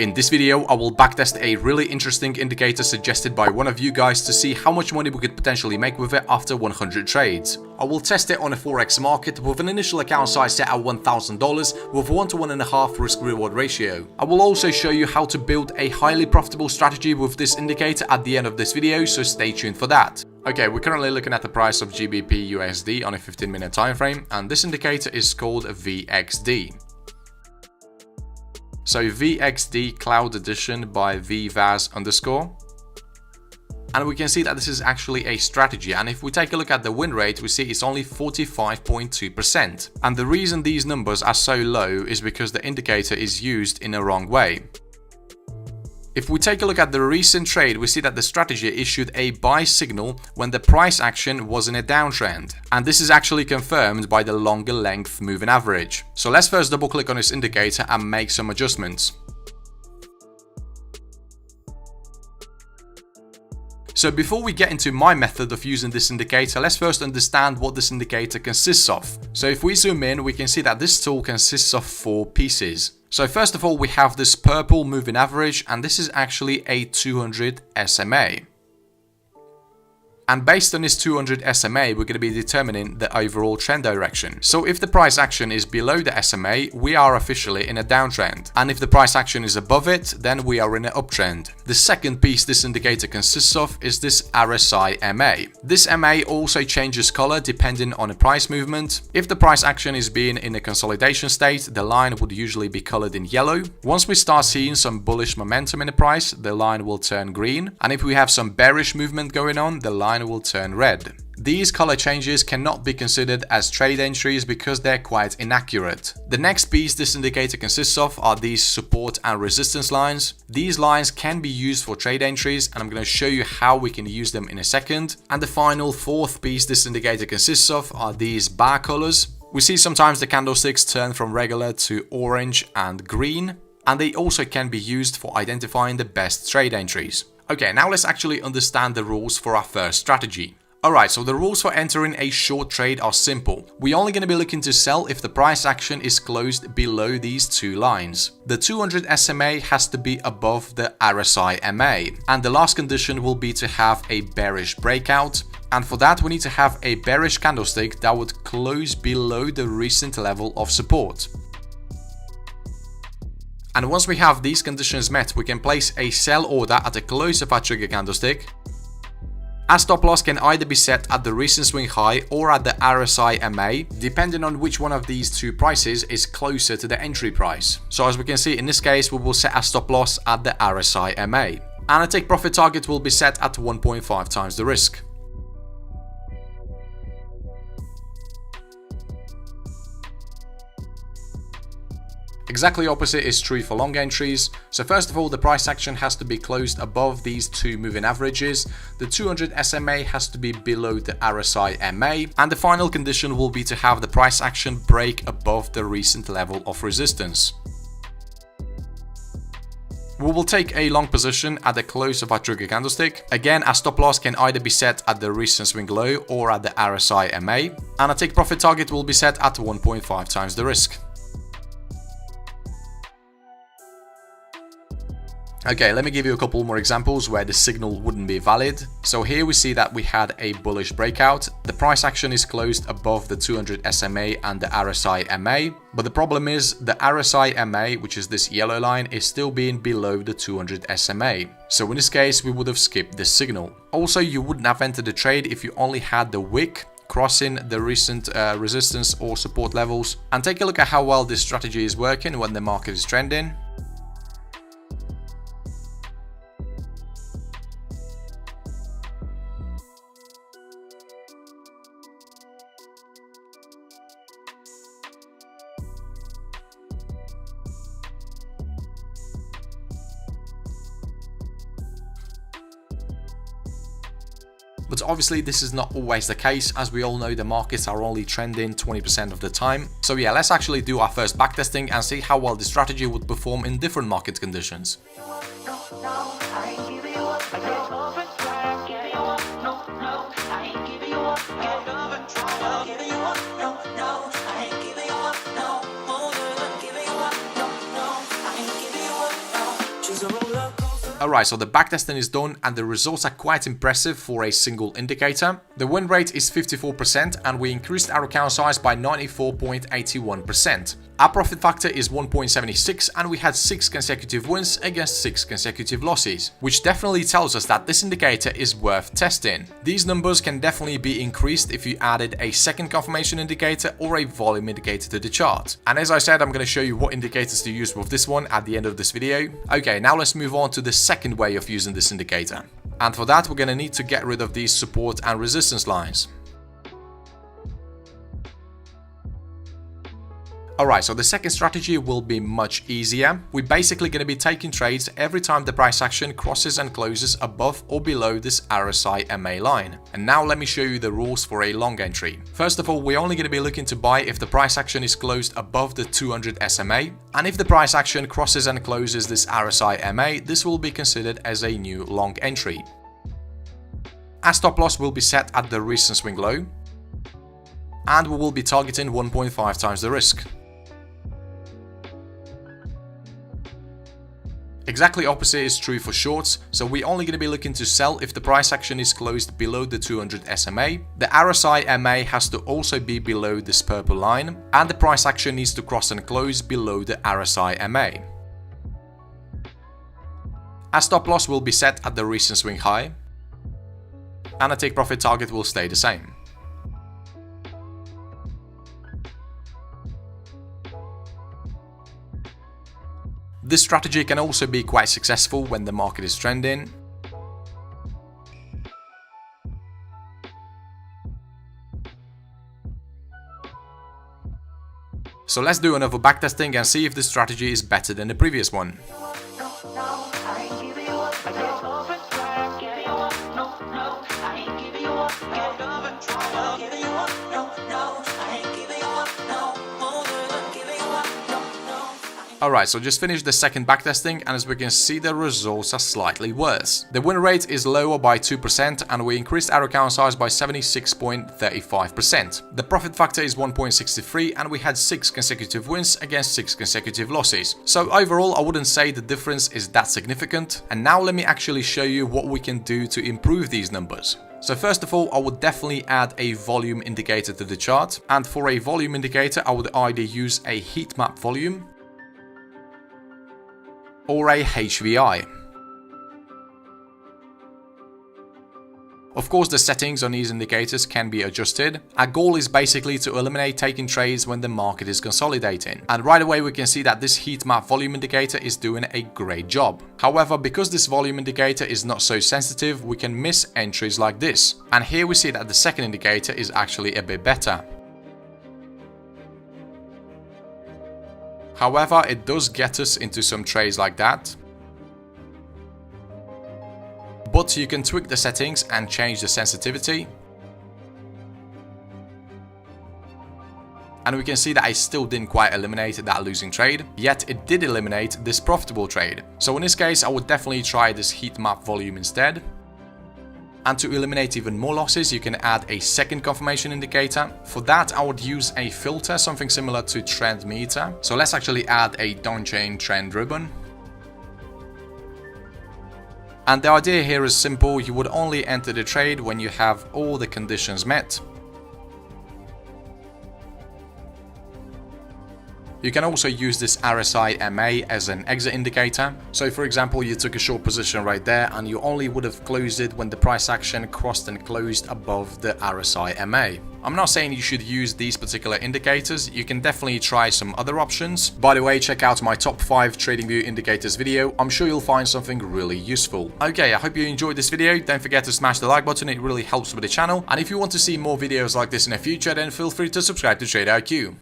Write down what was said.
In this video, I will backtest a really interesting indicator suggested by one of you guys to see how much money we could potentially make with it after 100 trades. I will test it on a forex market with an initial account size set at $1,000 with 1 to 1.5 risk-reward ratio. I will also show you how to build a highly profitable strategy with this indicator at the end of this video, so stay tuned for that. Okay, we're currently looking at the price of GBP USD on a 15-minute time frame, and this indicator is called VXD. So VXD Cloud Edition by VVAS_. And we can see that this is actually a strategy, and if we take a look at the win rate, we see it's only 45.2%. And the reason these numbers are so low is because the indicator is used in a wrong way. If we take a look at the recent trade, we see that the strategy issued a buy signal when the price action was in a downtrend. And this is actually confirmed by the longer length moving average. So let's first double click on this indicator and make some adjustments. So before we get into my method of using this indicator, let's first understand what this indicator consists of. So if we zoom in, we can see that this tool consists of 4 pieces. So first of all, we have this purple moving average, and this is actually a 200 SMA. And based on this 200 SMA, we're going to be determining the overall trend direction. So if the price action is below the SMA, we are officially in a downtrend. And if the price action is above it, then we are in an uptrend. The second piece this indicator consists of is this RSI MA. This MA also changes color depending on the price movement. If the price action is being in a consolidation state, the line would usually be colored in yellow. Once we start seeing some bullish momentum in the price, the line will turn green. And if we have some bearish movement going on, the line will turn red. These color changes cannot be considered as trade entries because they're quite inaccurate. The next piece this indicator consists of are these support and resistance lines. These lines can be used for trade entries, and I'm going to show you how we can use them in a second. And the final fourth piece this indicator consists of are these bar colors. We see sometimes the candlesticks turn from regular to orange and green, and they also can be used for identifying the best trade entries. Okay, now let's actually understand the rules for our first strategy. Alright, so the rules for entering a short trade are simple. We're only going to be looking to sell if the price action is closed below these 2 lines. The 200 SMA has to be above the RSI MA. And the last condition will be to have a bearish breakout. And for that, we need to have a bearish candlestick that would close below the recent level of support. And once we have these conditions met, we can place a sell order at the close of our trigger candlestick. Our stop loss can either be set at the recent swing high or at the RSI MA, depending on which one of these 2 prices is closer to the entry price. So as we can see, in this case, we will set our stop loss at the RSI MA. And a take profit target will be set at 1.5 times the risk. Exactly opposite is true for long entries. So first of all, the price action has to be closed above these 2 moving averages. The 200 SMA has to be below the RSI MA. And the final condition will be to have the price action break above the recent level of resistance. We will take a long position at the close of our trigger candlestick. Again, our stop loss can either be set at the recent swing low or at the RSI MA. And our take profit target will be set at 1.5 times the risk. Okay, let me give you a couple more examples where the signal wouldn't be valid. So here we see that we had a bullish breakout. The price action is closed above the 200 SMA and the RSI MA. But the problem is the RSI MA, which is this yellow line, is still being below the 200 SMA. So in this case, we would have skipped this signal. Also, you wouldn't have entered the trade if you only had the wick crossing the recent resistance or support levels. And take a look at how well this strategy is working when the market is trending. But obviously this is not always the case. As we all know, the markets are only trending 20% of the time. So yeah, let's actually do our first backtesting and see how well this strategy would perform in different market conditions. Alright, so the backtesting is done and the results are quite impressive for a single indicator. The win rate is 54% and we increased our account size by 94.81%. Our profit factor is 1.76 and we had 6 consecutive wins against 6 consecutive losses, which definitely tells us that this indicator is worth testing. These numbers can definitely be increased if you added a second confirmation indicator or a volume indicator to the chart. And as I said, I'm going to show you what indicators to use with this one at the end of this video. Okay, now let's move on to the second way of using this indicator. And for that, we're going to need to get rid of these support and resistance lines. Alright, so the second strategy will be much easier. We're basically going to be taking trades every time the price action crosses and closes above or below this RSI MA line. And now let me show you the rules for a long entry. First of all, we're only going to be looking to buy if the price action is closed above the 200 SMA. And if the price action crosses and closes this RSI MA, this will be considered as a new long entry. Our stop loss will be set at the recent swing low. And we will be targeting 1.5 times the risk. Exactly opposite is true for shorts, so we're only going to be looking to sell if the price action is closed below the 200 SMA. The RSI MA has to also be below this purple line, and the price action needs to cross and close below the RSI MA. Our stop loss will be set at the recent swing high, and the take profit target will stay the same. This strategy can also be quite successful when the market is trending. So let's do another backtesting and see if this strategy is better than the previous one. Alright, so just finished the second backtesting and as we can see the results are slightly worse. The win rate is lower by 2% and we increased our account size by 76.35%. The profit factor is 1.63 and we had 6 consecutive wins against 6 consecutive losses. So overall I wouldn't say the difference is that significant, and now let me actually show you what we can do to improve these numbers. So first of all, I would definitely add a volume indicator to the chart, and for a volume indicator I would either use a heat map volume or a HVI. Of course, the settings on these indicators can be adjusted. Our goal is basically to eliminate taking trades when the market is consolidating. And right away we can see that this heat map volume indicator is doing a great job. However, because this volume indicator is not so sensitive, we can miss entries like this. And here we see that the second indicator is actually a bit better. However, it does get us into some trades like that. But you can tweak the settings and change the sensitivity. And we can see that I still didn't quite eliminate that losing trade, yet it did eliminate this profitable trade. So in this case, I would definitely try this heat map volume instead. And to eliminate even more losses, you can add a second confirmation indicator. For that, I would use a filter, something similar to trend meter. So let's actually add a downchain trend ribbon. And the idea here is simple. You would only enter the trade when you have all the conditions met. You can also use this RSI MA as an exit indicator. So for example, you took a short position right there and you only would have closed it when the price action crossed and closed above the RSI MA. I'm not saying you should use these particular indicators, you can definitely try some other options. By the way, check out my top 5 TradingView indicators video, I'm sure you'll find something really useful. Okay, I hope you enjoyed this video, don't forget to smash the like button, it really helps with the channel. And if you want to see more videos like this in the future, then feel free to subscribe to TradeIQ.